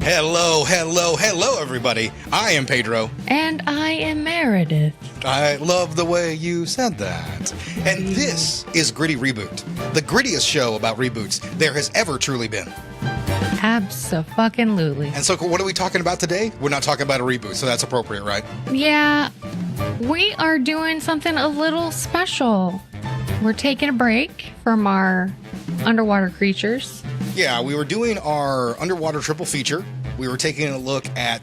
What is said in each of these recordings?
Hello, hello, hello, everybody. I am Pedro. And I am Meredith. I love the way you said that. And this is Gritty Reboot, the grittiest show about reboots there has ever truly been. Abso-fucking-lutely. And so what are we talking about today? We're not talking about a reboot, so that's appropriate, right? Yeah, we are doing something a little special. We're taking a break from our underwater creatures. Yeah, we were doing our underwater triple feature. We were taking a look at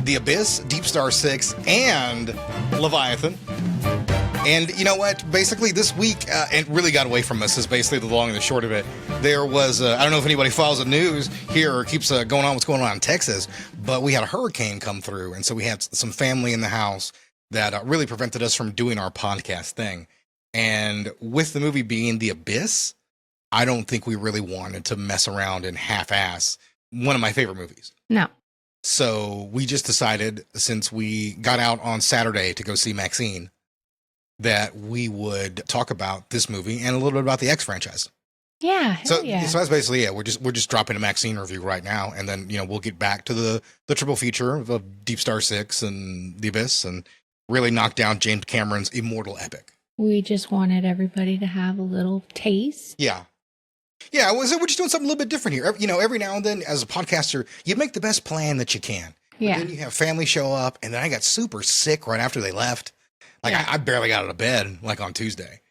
The Abyss, Deep Star 6, and Leviathan. And you know what? Basically, this week, it really got away from us, is basically the long and the short of it. There was, I don't know if anybody follows the news here or keeps going on what's going on in Texas, but we had a hurricane come through. And so we had some family in the house that really prevented us from doing our podcast thing. And with the movie being The Abyss, I don't think we really wanted to mess around and half-ass one of my favorite movies. No. So we just decided, since we got out on Saturday to go see MaXXXine, that we would talk about this movie and a little bit about the X franchise. Yeah, hell So yeah. that's basically it. We're just dropping a MaXXXine review right now, and then we'll get back to the triple feature of Deep Star 6 and The Abyss, and really knock down James Cameron's immortal epic. We just wanted everybody to have a little taste. Yeah. Yeah, we're just doing something a little bit different here. Every now and then, as a podcaster, you make the best plan that you can. Yeah. Then you have family show up, and then I got super sick right after they left. I barely got out of bed, on Tuesday.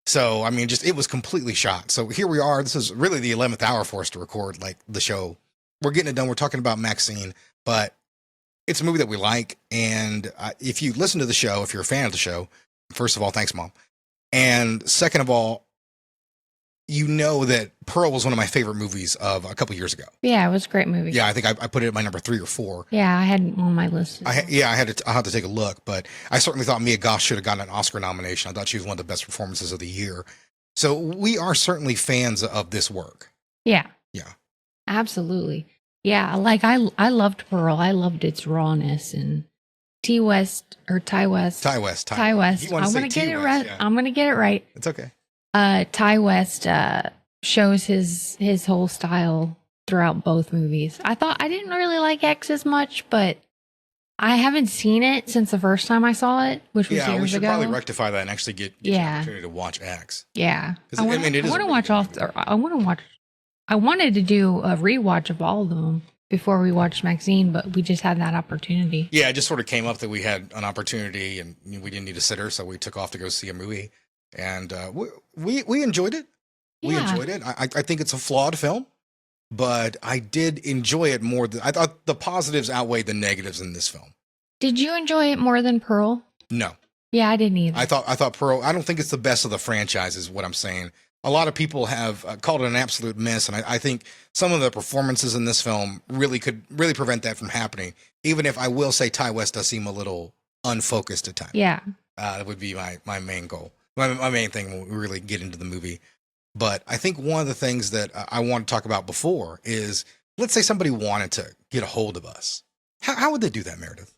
So, it was completely shot. So here we are. This is really the 11th hour for us to record, the show. We're getting it done. We're talking about MaXXXine, but it's a movie that we like. And if you listen to the show, if you're a fan of the show, first of all, thanks, Mom. And second of all, you know that Pearl was one of my favorite movies of a couple years ago. Yeah, it was a great movie. Yeah, I think I put it at my number 3 or 4. Yeah, I had it on my list. I had to take a look, but I certainly thought Mia Goth should have gotten an Oscar nomination. I thought she was one of the best performances of the year. So we are certainly fans of this work. Yeah. Yeah. Absolutely. Yeah, I loved Pearl. I loved its rawness, and Ty West. Ty West. I'm gonna get it right. Yeah. I'm gonna get it right. It's okay. Ty West shows his whole style throughout both movies. I didn't really like X as much, but I haven't seen it since the first time I saw it, which was years ago. Yeah, we should probably rectify that and actually get you an opportunity to watch X. Yeah, I wanted to do a rewatch of all of them before we watched MaXXXine, but we just had that opportunity. Yeah, it just sort of came up that we had an opportunity and we didn't need a sitter, so we took off to go see a movie. And we enjoyed it. Yeah. We enjoyed it. I think it's a flawed film, but I did enjoy it more. I thought the positives outweighed the negatives in this film. Did you enjoy it more than Pearl? No. Yeah, I didn't either. I thought Pearl, I don't think it's the best of the franchise is what I'm saying. A lot of people have called it an absolute miss, and I think some of the performances in this film really could prevent that from happening, even if I will say Ty West does seem a little unfocused at times. Yeah. That would be my main goal. My main thing when we really get into the movie. But I think one of the things that I want to talk about before is, let's say somebody wanted to get a hold of us. How would they do that, Meredith?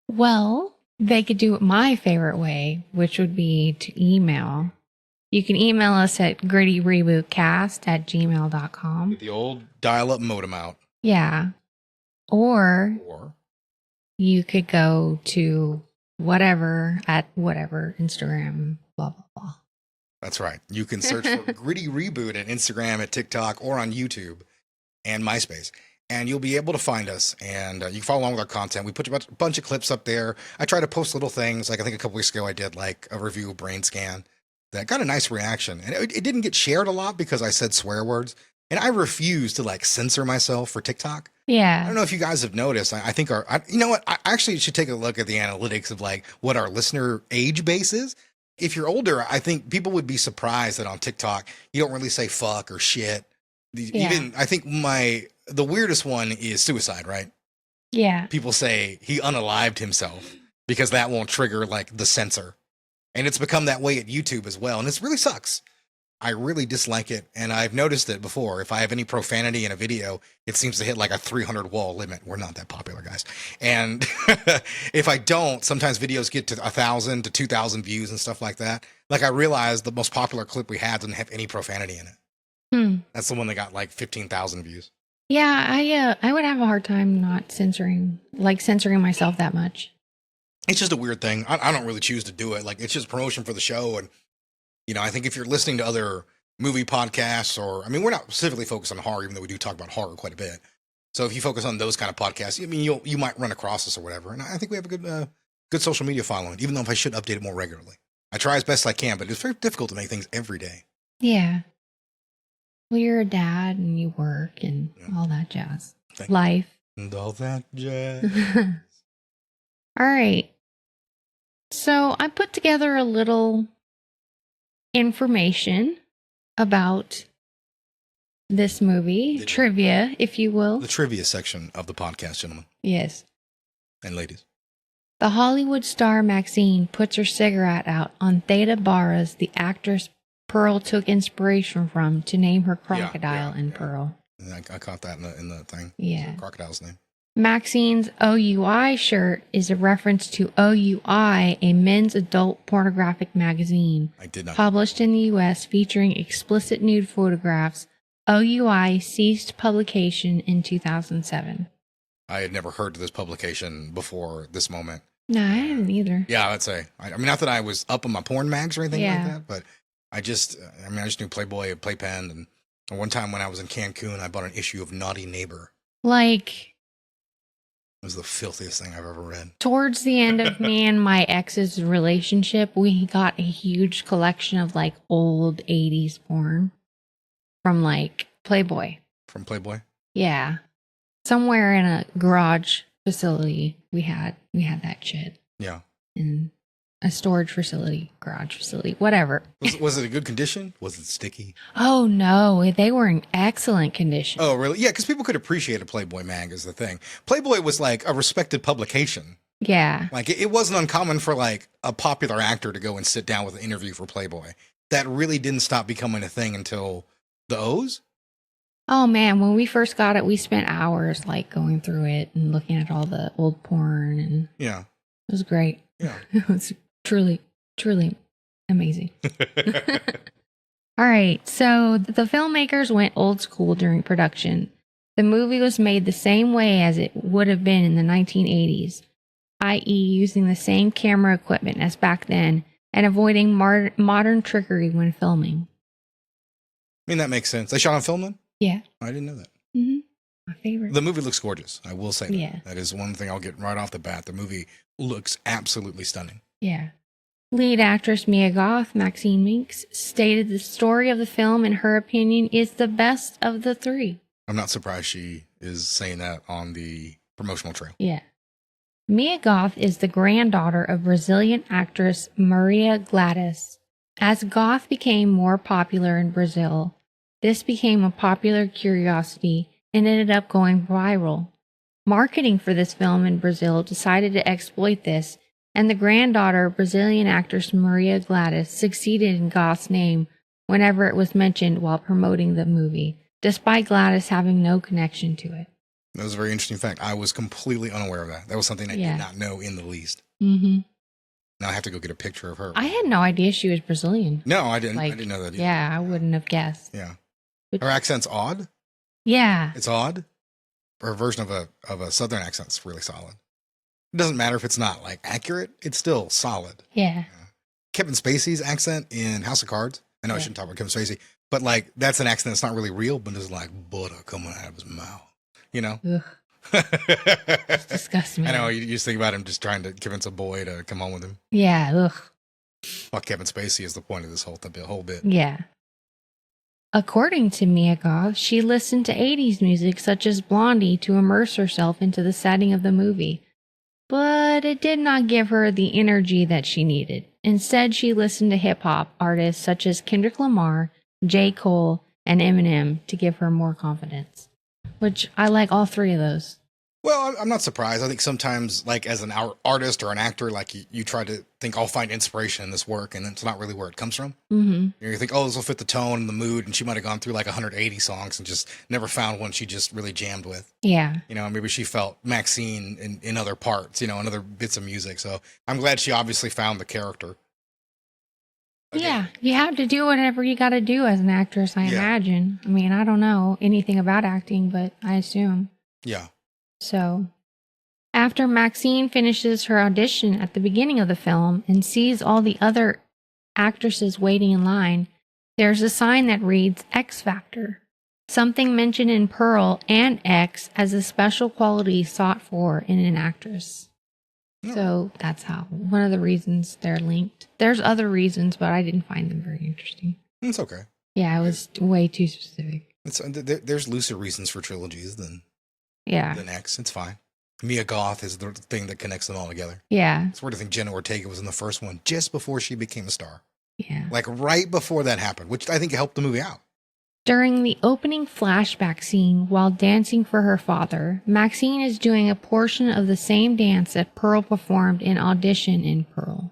Well, they could do it my favorite way, which would be to email. You can email us at grittyrebootcast@gmail.com. Get the old dial-up modem out. Yeah. Or you could go to whatever, Instagram, blah, blah, blah. That's right. You can search for Gritty Reboot at Instagram, at TikTok, or on YouTube and MySpace. And you'll be able to find us, and you can follow along with our content. We put a bunch of clips up there. I try to post little things. I think a couple weeks ago I did a review of Brain Scan that got a nice reaction. And it didn't get shared a lot because I said swear words. And I refuse to censor myself for TikTok. Yeah. I don't know if you guys have noticed. I think you know what? I actually should take a look at the analytics of what our listener age base is. If you're older, I think people would be surprised that on TikTok, you don't really say fuck or shit. Yeah. Even I think the weirdest one is suicide, right? Yeah. People say he unalived himself because that won't trigger the censor. And it's become that way at YouTube as well. And it really sucks. I really dislike it. And I've noticed it before. If I have any profanity in a video, it seems to hit a 300 wall limit. We're not that popular, guys. And if I don't, sometimes videos get to 1,000 to 2,000 views and stuff like that. I realized the most popular clip we had didn't have any profanity in it. That's the one that got 15,000 views. Yeah, I would have a hard time not censoring myself that much. It's just a weird thing. I don't really choose to do it. Like, it's just promotion for the show. And, I think if you're listening to other movie podcasts we're not specifically focused on horror, even though we do talk about horror quite a bit. So if you focus on those kind of podcasts, you might run across us or whatever. And I think we have a good social media following, even though if I should update it more regularly. I try as best I can, but it's very difficult to make things every day. Yeah. Well, you're a dad and you work and all that jazz. Life. And all that jazz. All right. So I put together a little information about this movie. Trivia, if you will. The trivia section of the podcast, gentlemen. Yes. And ladies. The Hollywood star MaXXXine puts her cigarette out on Theta Barras, the actress Pearl took inspiration from to name her crocodile in Pearl. I caught that in the thing. Yeah. Crocodile's name. MaXXXine's OUI shirt is a reference to OUI, a men's adult pornographic magazine. I did not. Published in the U.S. featuring explicit nude photographs. OUI ceased publication in 2007. I had never heard of this publication before this moment. No, I haven't either. Yeah, I'd say. Not that I was up on my porn mags or anything like that, but I just knew Playboy, Playpen, and one time when I was in Cancun, I bought an issue of Naughty Neighbor. Like, it was the filthiest thing I've ever read. Towards the end of me and my ex's relationship, we got a huge collection of like old 80s porn from like Playboy. From Playboy? Yeah. Somewhere in a garage facility, we had that shit. Yeah. In a storage facility, garage facility, whatever. Was it a good condition? Was it sticky? Oh, no. They were in excellent condition. Oh, really? Yeah, because people could appreciate a Playboy mag is the thing. Playboy was like a respected publication. Yeah. Like, it wasn't uncommon for like a popular actor to go and sit down with an interview for Playboy. That really didn't stop becoming a thing until the O's. Oh, man. When we first got it, we spent hours like going through it and looking at all the old porn. And yeah. It was great. Yeah. It was truly, truly amazing. All right. So the filmmakers went old school during production. The movie was made the same way as it would have been in the 1980s, i.e. using the same camera equipment as back then and avoiding modern trickery when filming. That makes sense. They shot on film then? Yeah. I didn't know that. Mm-hmm. My favorite. The movie looks gorgeous. I will say that. Yeah. That is one thing I'll get right off the bat. The movie looks absolutely stunning. Yeah. Lead actress Mia Goth, Maxine Minks, stated the story of the film, in her opinion, is the best of the three. I'm not surprised she is saying that on the promotional trail. Yeah. Mia Goth is the granddaughter of Brazilian actress Maria Gladys. As Goth became more popular in Brazil, this became a popular curiosity and ended up going viral. Marketing for this film in Brazil decided to exploit this, and the granddaughter of Brazilian actress Maria Gladys succeeded in Goth's name whenever it was mentioned while promoting the movie, despite Gladys having no connection to it. That was a very interesting fact. I was completely unaware of that. That was something I did not know in the least. Mm-hmm. Now I have to go get a picture of her. I had no idea she was Brazilian. No, I didn't. I didn't know that either. Yeah, I wouldn't have guessed. Yeah. Her accent's odd. Yeah. It's odd. Her version of a southern accent's really solid. It doesn't matter if it's not like accurate. It's still solid. Yeah. Kevin Spacey's accent in House of Cards. I know I shouldn't talk about Kevin Spacey, but like that's an accent that's not really real, but it's like butter coming out of his mouth. You know? Ugh. It's disgusting. I know, you just think about him just trying to convince a boy to come home with him. Yeah, ugh. Fuck Kevin Spacey is the point of this whole bit. Yeah. According to Mia Goth, she listened to 80s music such as Blondie to immerse herself into the setting of the movie. But it did not give her the energy that she needed. Instead, she listened to hip-hop artists such as Kendrick Lamar, J. Cole, and Eminem to give her more confidence. Which I like all three of those. Well, I'm not surprised. I think sometimes, like, as an artist or an actor, like, you try to think, I'll find inspiration in this work, and it's not really where it comes from. Mm-hmm. You think, oh, this will fit the tone and the mood, and she might have gone through, like, 180 songs and just never found one she just really jammed with. Yeah. Maybe she felt MaXXXine in other parts, in other bits of music. So I'm glad she obviously found the character. Yeah, you have to do whatever you got to do as an actress, I Yeah. imagine. I mean, I don't know anything about acting, but I assume. Yeah. So, after Maxine finishes her audition at the beginning of the film and sees all the other actresses waiting in line, there's a sign that reads X Factor, something mentioned in Pearl and X as a special quality sought for in an actress. No. So that's how one of the reasons they're linked. There's other reasons, but I didn't find them very interesting. It's okay. Yeah, it was way too specific. There's looser reasons for trilogies than X. It's fine. Mia Goth is the thing that connects them all together. Yeah. It's weird to think Jenna Ortega was in the first one just before she became a star. Yeah. Like right before that happened, which I think helped the movie out. During the opening flashback scene, while dancing for her father, Maxine is doing a portion of the same dance that Pearl performed in Audition in Pearl.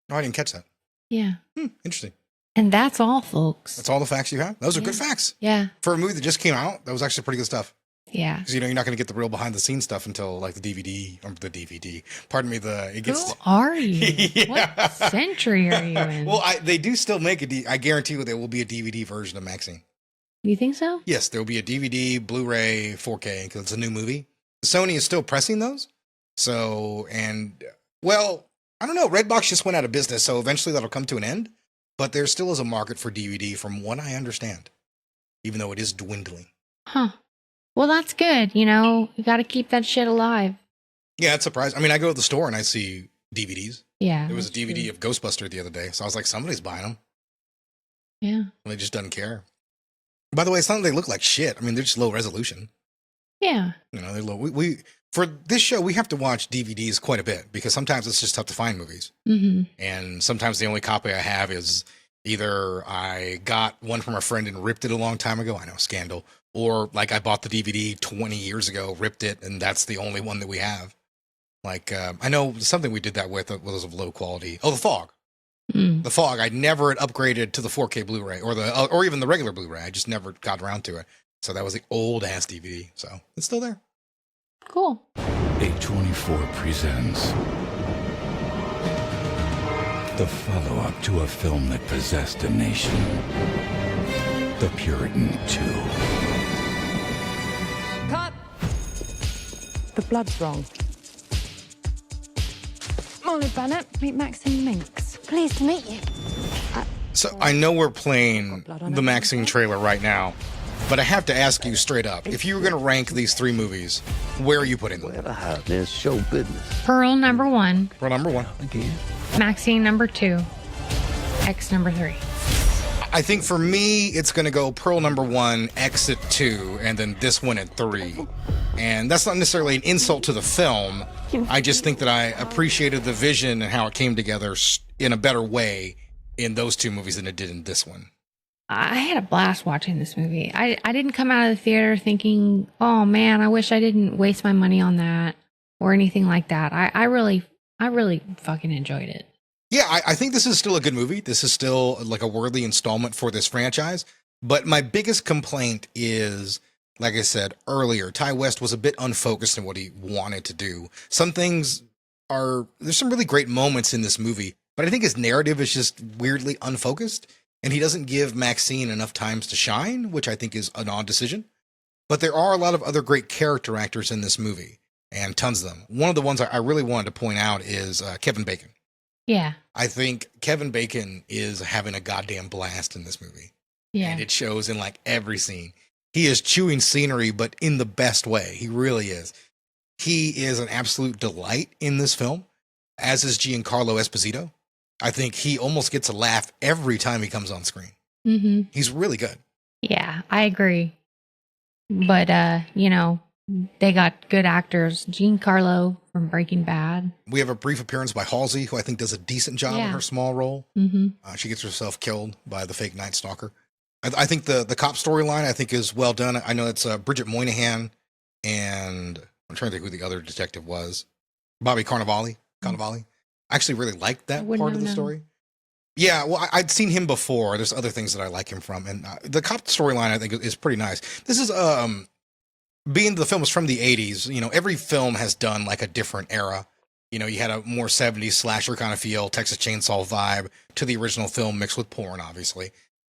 Oh, I didn't catch that. Yeah. Interesting. And that's all, folks. That's all the facts you have? Those are good facts. Yeah. For a movie that just came out, that was actually pretty good stuff. Yeah. Because, you're not going to get the real behind-the-scenes stuff until, like, the DVD. Pardon me, Who are you? Yeah. What century are you in? Well, they do still make I guarantee you there will be a DVD version of Maxine. You think so? Yes, there will be a DVD, Blu-ray, 4K, because it's a new movie. Sony is still pressing those. So, well, I don't know. Redbox just went out of business, so eventually that'll come to an end. But there still is a market for DVD from what I understand, even though it is dwindling. Huh. Well, that's good. You got to keep that shit alive. Yeah, it's surprising. I mean, I go to the store and I see DVDs. Yeah. There was a DVD of Ghostbuster the other day, so I was like, somebody's buying them. Yeah. And they just doesn't care. By the way, it's not that they look like shit. I mean, they're just low resolution. Yeah. They're low. We for this show, we have to watch DVDs quite a bit because sometimes it's just tough to find movies. Mm-hmm. And sometimes the only copy I have is either I got one from a friend and ripped it a long time ago. I know, scandal. Or like I bought the DVD 20 years ago, ripped it, and that's the only one that we have. Like, I know something we did that with was of low quality. Oh, The Fog. The Fog. I never had upgraded to the 4K Blu-ray or even the regular Blu-ray. I just never got around to it. So that was the old ass DVD. So it's still there. Cool. A24 presents the follow-up to a film that possessed a nation. The Puritan 2. Cut! The blood's wrong. Molly Bennett, meet Maxine Minx. Pleased to meet you. So I know we're playing the Maxine trailer right now, but I have to ask you straight up. If you were going to rank these three movies, where are you putting them? Whatever happens, show business. Pearl number 1. Pearl number 1. Again. Maxine number 2. X number 3. I think for me, it's going to go Pearl number 1, X at 2, and then this one at 3. And that's not necessarily an insult to the film. I just think that I appreciated the vision and how it came together in a better way in those two movies than it did in this one. I had a blast watching this movie. I didn't come out of the theater thinking, oh man, I wish I didn't waste my money on that or anything like that. I really fucking enjoyed it. Yeah, I think this is still a good movie. This is still like a worthy installment for this franchise. But my biggest complaint is, like I said earlier, Ty West was a bit unfocused in what he wanted to do. There's some really great moments in this movie, but I think his narrative is just weirdly unfocused, and he doesn't give Maxine enough times to shine, which I think is an odd decision. But there are a lot of other great character actors in this movie, and tons of them. One of the ones I really wanted to point out is Kevin Bacon. Yeah. I think Kevin Bacon is having a goddamn blast in this movie. Yeah. And it shows in like every scene. He is chewing scenery, but in the best way. He really is. He is an absolute delight in this film, as is Giancarlo Esposito. I think he almost gets a laugh every time he comes on screen. Mm-hmm. He's really good. Yeah, I agree. But, they got good actors. Giancarlo from Breaking Bad. We have a brief appearance by Halsey, who I think does a decent job in her small role. Mm-hmm. She gets herself killed by the fake Night Stalker. I think the cop storyline, I think, is well done. I know it's Bridget Moynihan, and I'm trying to think who the other detective was. Bobby Cannavale. I actually really liked that part of the story. Yeah, well, I'd seen him before. There's other things that I like him from. And the cop storyline, I think, is pretty nice. This is, being the film is from the 80s, every film has done like a different era You know, you had a more 70s slasher kind of feel, Texas Chainsaw vibe to the original film mixed with porn, obviously.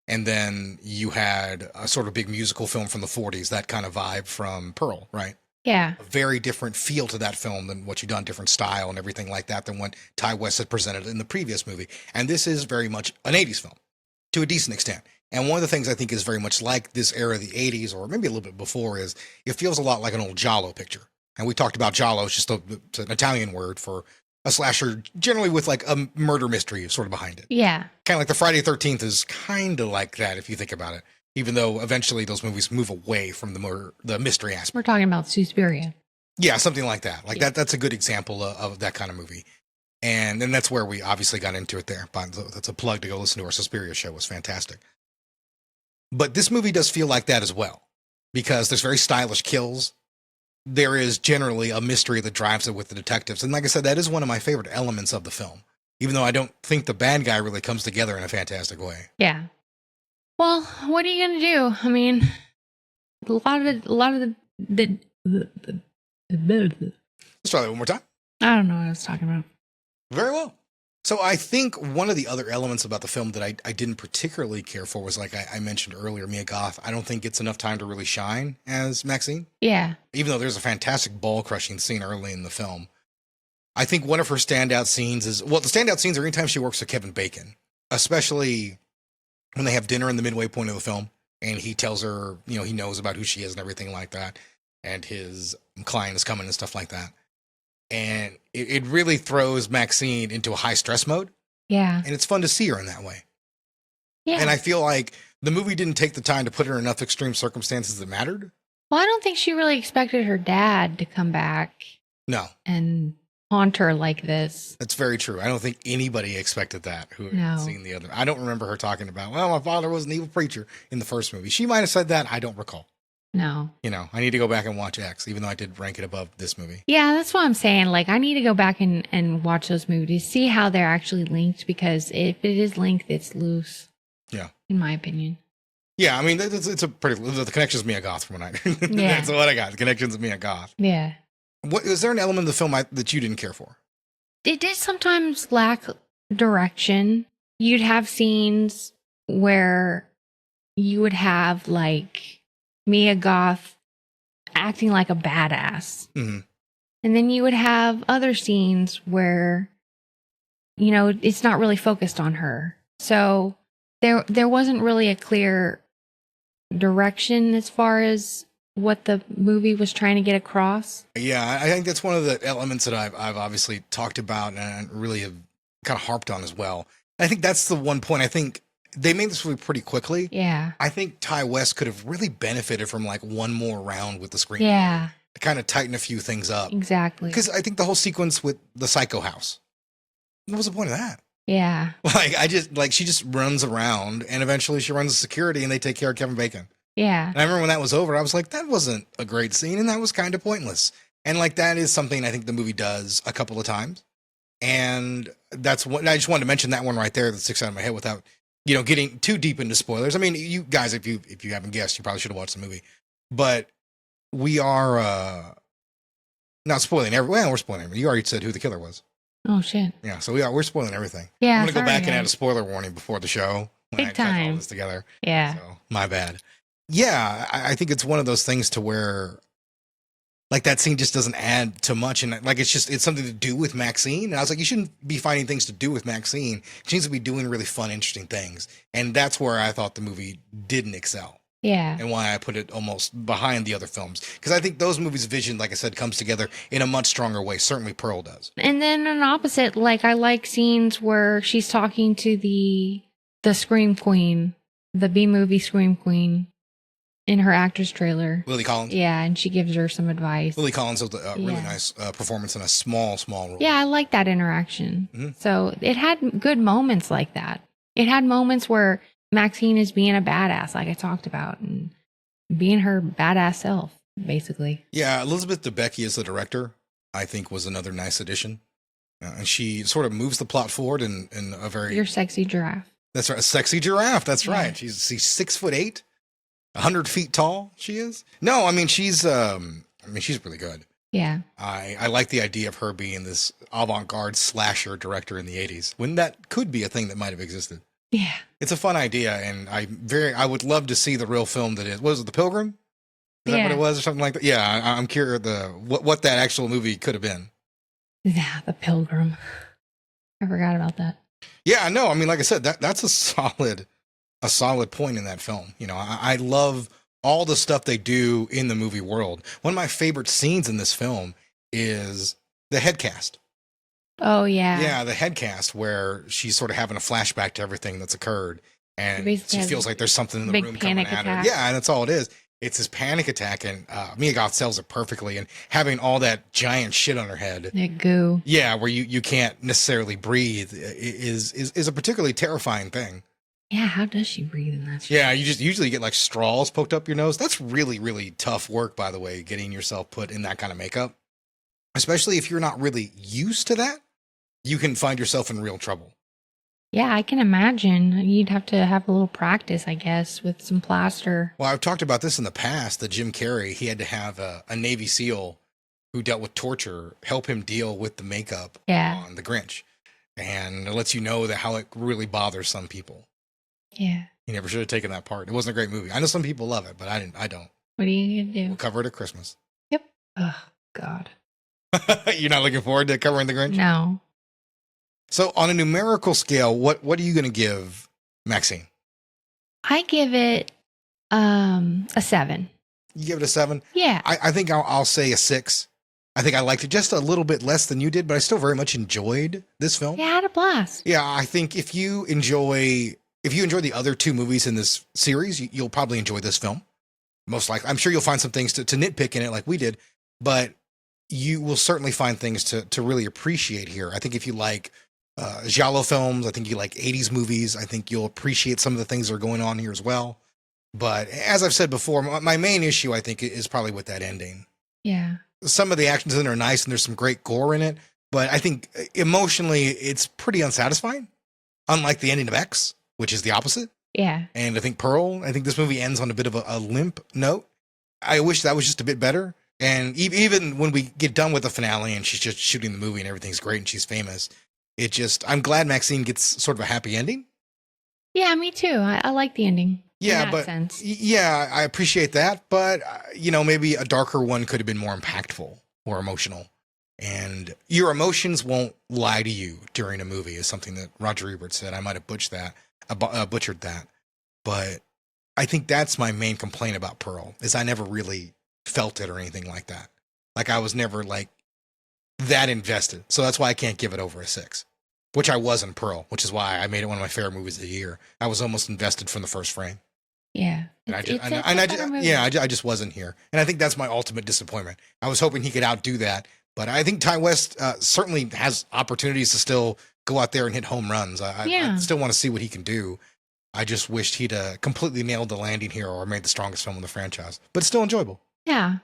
And then you had a sort of big musical film from the 40s, that kind of vibe from Pearl, right? Yeah. A very different feel to that film than what you've done, different style and everything like that than what Ty West had presented in the previous movie. And this is very much an 80s film to a decent extent. And one of the things I think is very much like this era of the 80s, or maybe a little bit before, is it feels a lot like an old Giallo picture. And we talked about Giallo, it's just it's an Italian word for a slasher, generally with like a murder mystery sort of behind it. Yeah. Kind of like the Friday the 13th is kind of like that if you think about it. Even though eventually those movies move away from the mystery aspect. We're talking about Suspiria. Yeah, something like that. Like that's a good example of that kind of movie. And then that's where we obviously got into it there. But that's a plug to go listen to our Suspiria show. It was fantastic. But this movie does feel like that as well. Because there's very stylish kills. There is generally a mystery that drives it with the detectives. And like I said, that is one of my favorite elements of the film. Even though I don't think the bad guy really comes together in a fantastic way. Yeah. Well, what are you gonna do? I mean, a lot of the Let's try that one more time. I don't know what I was talking about. Very well. So I think one of the other elements about the film that I didn't particularly care for was, like I mentioned earlier, Mia Goth. I don't think gets enough time to really shine as MaXXXine. Yeah. Even though there's a fantastic ball-crushing scene early in the film. I think one of her standout scenes is, well, the standout scenes are anytime she works with Kevin Bacon. Especially when they have dinner in the midway point of the film. And he tells her, you know, he knows about who she is and everything like that. And his client is coming and stuff like that. And it really throws MaXXXine into a high stress mode. Yeah. And it's fun to see her in that way. Yeah. And I feel like the movie didn't take the time to put her in enough extreme circumstances that mattered. Well, I don't think she really expected her dad to come back No. and haunt her like this. That's very true. I don't think anybody expected that who had No. seen the other. I don't remember her talking about, well, my father was an evil preacher in the first movie. She might have said that. I don't recall. No. You know, I need to go back and watch X, even though I did rank it above this movie. Yeah, that's what I'm saying. Like, I need to go back and watch those movies, see how they're actually linked, because if it is linked, it's loose. Yeah. In my opinion. Yeah, I mean, it's a pretty, the connection's Mia Goth from what I, Yeah. that's what I got. The connection's Mia Goth. Yeah. What, is there an element of the film that you didn't care for? It did sometimes lack direction. You'd have scenes where you would have, like, Mia Goth acting like a badass. Mm-hmm. And then you would have other scenes where, you know, it's not really focused on her. So there wasn't really a clear direction as far as what the movie was trying to get across. Yeah, I think that's one of the elements that I've obviously talked about and really have kind of harped on as well. I think that's the one point. I think they made this movie pretty quickly. Yeah. I think Ty West could have really benefited from like one more round with the screen. Yeah. To kind of tighten a few things up. Exactly. Because I think the whole sequence with the Psycho House, what was the point of that? Yeah. Like, she just runs around and eventually she runs the security and they take care of Kevin Bacon. Yeah. And I remember when that was over, I was like, that wasn't a great scene and that was kind of pointless. And like, that is something I think the movie does a couple of times. And that's what I just wanted to mention, that one right there that sticks out of my head without, you know, getting too deep into spoilers. I mean, you guys, if you haven't guessed, you probably should have watched the movie. But we are not spoiling everything. Well, we're spoiling everything. You already said who the killer was. Oh shit. Yeah, so we're spoiling everything. Yeah. I'm gonna go sorry, back and add a guys. spoiler warning before the show. When Big I tie all time. this together. Yeah. So my bad. Yeah, I think it's one of those things to where, like, that scene just doesn't add to much, and like it's something to do with MaXXXine. And I was like, you shouldn't be finding things to do with MaXXXine. She needs to be doing really fun, interesting things, and that's where I thought the movie didn't excel. Yeah. And why I put it almost behind the other films. Because I think those movies' vision, like I said, comes together in a much stronger way. Certainly Pearl does. And then an opposite, like, I like scenes where she's talking to the Scream Queen, the B-movie Scream Queen, in her actress trailer. Lily Collins. Yeah, and she gives her some advice. Lily Collins has a really Yeah. nice performance in a small role. Yeah, I like that interaction. Mhm. So it had good moments like that. It had moments where MaXXXine is being a badass, like I talked about, and being her badass self, basically. Yeah, Elizabeth Debicki as the director, I think, was another nice addition. And she sort of moves the plot forward in a very... Your sexy giraffe. That's right, a sexy giraffe. That's Yeah. right. She's 6'8", 100 feet tall. She is. No, I mean she's really good. Yeah. I like the idea of her being this avant-garde slasher director in the 80s, when that could be a thing that might have existed. Yeah. It's a fun idea, and I would love to see the real film that is. What was it, The Pilgrim? Is that what it was, or something like that? Yeah, I'm curious what that actual movie could have been. Yeah, The Pilgrim. I forgot about that. Yeah, no, I mean, like I said, that's a solid point in that film. You know, I love all the stuff they do in the movie world. One of my favorite scenes in this film is the head cast. Oh, yeah. Yeah, the head cast where she's sort of having a flashback to everything that's occurred, and she feels like there's something in the room coming at her. Yeah, and that's all it is. It's this panic attack, and Mia Goth sells it perfectly, and having all that giant shit on her head. That goo. Yeah, where you can't necessarily breathe is a particularly terrifying thing. Yeah, how does she breathe in that shit? Yeah, you just usually get like straws poked up your nose. That's really, really tough work, by the way, getting yourself put in that kind of makeup. Especially if you're not really used to that, you can find yourself in real trouble. Yeah, I can imagine. You'd have to have a little practice, I guess, with some plaster. Well, I've talked about this in the past, that Jim Carrey, he had to have a Navy SEAL who dealt with torture help him deal with the makeup on The Grinch. And it lets you know that how it really bothers some people. Yeah. He never should have taken that part. It wasn't a great movie. I know some people love it, but I don't. What are you going to do? We'll cover it at Christmas. Yep. Oh, God. You're not looking forward to covering The Grinch? No. So on a numerical scale, what are you going to give MaXXXine? I give it a 7. You give it a 7? Yeah. I think I'll say a 6. I think I liked it just a little bit less than you did, but I still very much enjoyed this film. Yeah, I had a blast. Yeah, I think if you enjoy the other 2 movies in this series, you'll probably enjoy this film. Most likely. I'm sure you'll find some things to nitpick in it like we did, but you will certainly find things to really appreciate here. I think if you like giallo films, I think you like 80s movies, I think you'll appreciate some of the things that are going on here as well. But as I've said before, my main issue, I think, is probably with that ending. Yeah. Some of the actions in it are nice, and there's some great gore in it, but I think emotionally it's pretty unsatisfying, unlike the ending of X, which is the opposite. Yeah. And I think this movie ends on a bit of a limp note. I wish that was just a bit better. And even when we get done with the finale and she's just shooting the movie and everything's great and she's famous, I'm glad MaXXXine gets sort of a happy ending. Yeah, me too. I like the ending. Yeah, in that sense. Yeah, I appreciate that. But, maybe a darker one could have been more impactful or emotional. And your emotions won't lie to you during a movie is something that Roger Ebert said. I might have butchered that. But I think that's my main complaint about Pearl, is I never really felt it or anything like that. Like I was never like that invested. So that's why I can't give it over a 6, which I was in Pearl, which is why I made it one of my favorite movies of the year. I was almost invested from the first frame. Yeah. And I just wasn't here. And I think that's my ultimate disappointment. I was hoping he could outdo that, but I think Ty West certainly has opportunities to still go out there and hit home runs. I still want to see what he can do. I just wished he'd completely nailed the landing here or made the strongest film in the franchise, but it's still enjoyable. Yeah.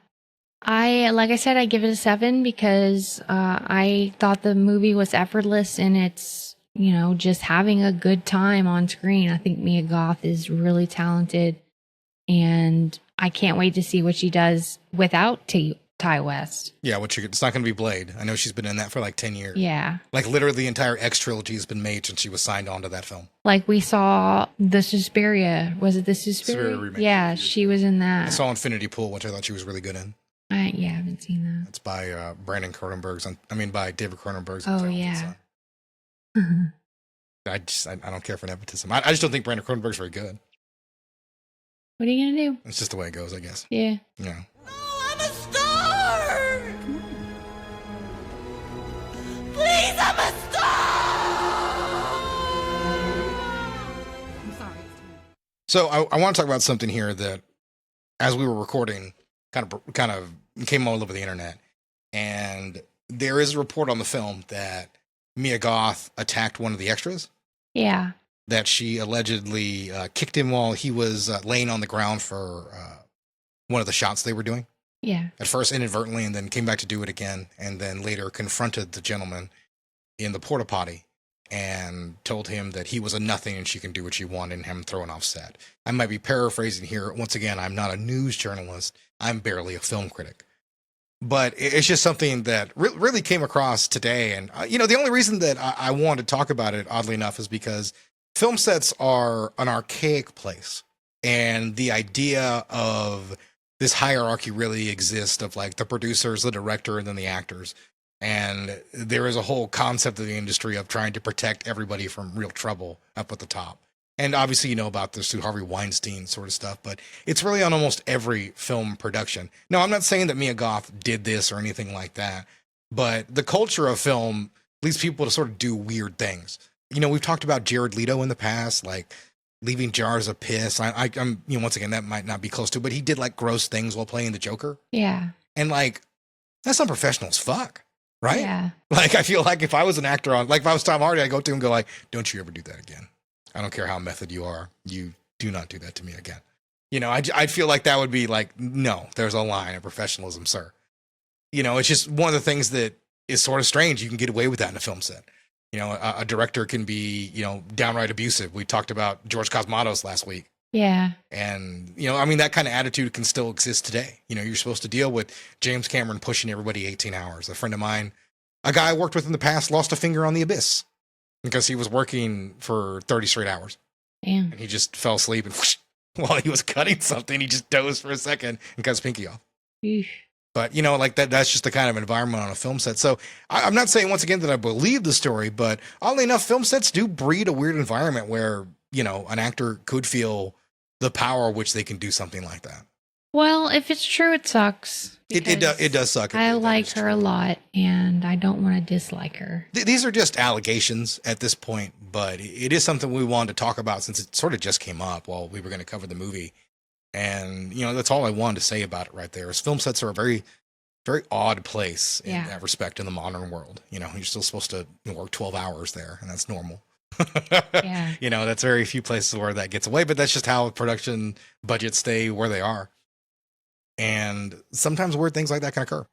Like I said, I give it a 7 because I thought the movie was effortless in its, just having a good time on screen. I think Mia Goth is really talented, and I can't wait to see what she does without Ty West. Yeah, it's not going to be Blade. I know she's been in that for like 10 years. Yeah. Like literally the entire X trilogy has been made since she was signed on to that film. Like we saw the Suspiria. Was it the Suspiria? Suspiria remake. Yeah, she was in that. I saw Infinity Pool, which I thought she was really good in. I haven't seen that. It's by by David Cronenberg's. Oh, yeah. I don't care for nepotism. I just don't think Brandon Cronenberg's very good. What are you going to do? It's just the way it goes, I guess. Yeah. Yeah. I'm a star! Please, I'm a star! I'm sorry. So I want to talk about something here that, as we were recording, kind of came all over the internet. And there is a report on the film that Mia Goth attacked one of the extras. Yeah. That she allegedly kicked him while he was laying on the ground for one of the shots they were doing. Yeah. At first inadvertently, and then came back to do it again, and then later confronted the gentleman in the porta potty and told him that he was a nothing and she can do what she wanted and him thrown off set. I might be paraphrasing here. Once again, I'm not a news journalist. I'm barely a film critic. But it's just something that really came across today. And, the only reason that I wanted to talk about it, oddly enough, is because film sets are an archaic place. And the idea of this hierarchy really exists of like the producers, the director, and then the actors. And there is a whole concept of the industry of trying to protect everybody from real trouble up at the top. And obviously, you know about this through Harvey Weinstein sort of stuff, but it's really on almost every film production. Now, I'm not saying that Mia Goth did this or anything like that, but the culture of film leads people to sort of do weird things. We've talked about Jared Leto in the past, like leaving jars of piss. I'm once again, that might not be close to, but he did like gross things while playing the Joker. Yeah. And like, that's unprofessional as fuck, right? Yeah. Like, I feel like if I was an actor if I was Tom Hardy, I'd go to him and go like, don't you ever do that again. I don't care how method you are. You do not do that to me again. I'd feel like that would be like, no, there's a line of professionalism, sir. It's just one of the things that is sort of strange. You can get away with that in a film set. A director can be, downright abusive. We talked about George Cosmatos last week. Yeah. And, that kind of attitude can still exist today. You're supposed to deal with James Cameron pushing everybody 18 hours. A friend of mine, a guy I worked with in the past, lost a finger on The Abyss because he was working for 30 straight hours. Damn. And he just fell asleep and whoosh, while he was cutting something, he just dozed for a second and cut his pinky off. Eesh. But, like that's just the kind of environment on a film set. So I'm not saying once again that I believe the story, but oddly enough, film sets do breed a weird environment where, an actor could feel the power which they can do something like that. Well, if it's true, it sucks. It does suck. I like her a lot, and I don't want to dislike her. These are just allegations at this point, but it is something we wanted to talk about since it sort of just came up while we were going to cover the movie. And, that's all I wanted to say about it right there is film sets are a very, very odd place in that respect in the modern world. You're still supposed to work 12 hours there, and that's normal. Yeah. That's very few places where that gets away, but that's just how production budgets stay where they are. And sometimes weird things like that can occur.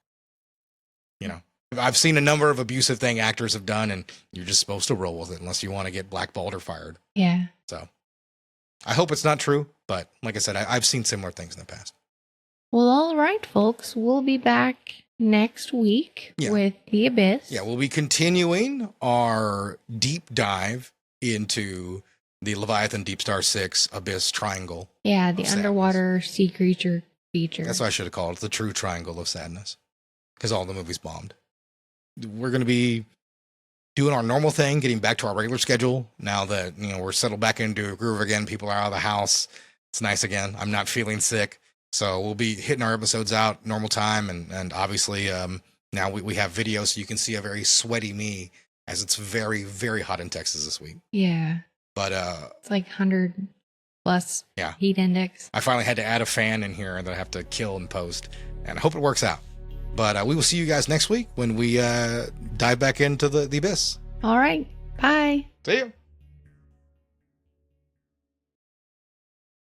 I've seen a number of abusive things actors have done, and you're just supposed to roll with it unless you want to get blackballed or fired. Yeah. So I hope it's not true, but like I said, I've seen similar things in the past. Well, all right, folks. We'll be back next week with The Abyss. Yeah, we'll be continuing our deep dive into the Leviathan Deep Star 6 Abyss Triangle. Yeah, the underwater sea creature feature. That's what I should have called it, the true triangle of sadness, because all the movies bombed. We're going to be doing our normal thing, getting back to our regular schedule now that we're settled back into a groove again. People are out of the house. It's nice again. I'm not feeling sick. So we'll be hitting our episodes out normal time. And obviously now we have video so you can see a very sweaty me as it's very, very hot in Texas this week. Yeah. But it's like 100 plus heat index. I finally had to add a fan in here that I have to kill and post. And I hope it works out. But we will see you guys next week when we dive back into the Abyss. All right. Bye. See you.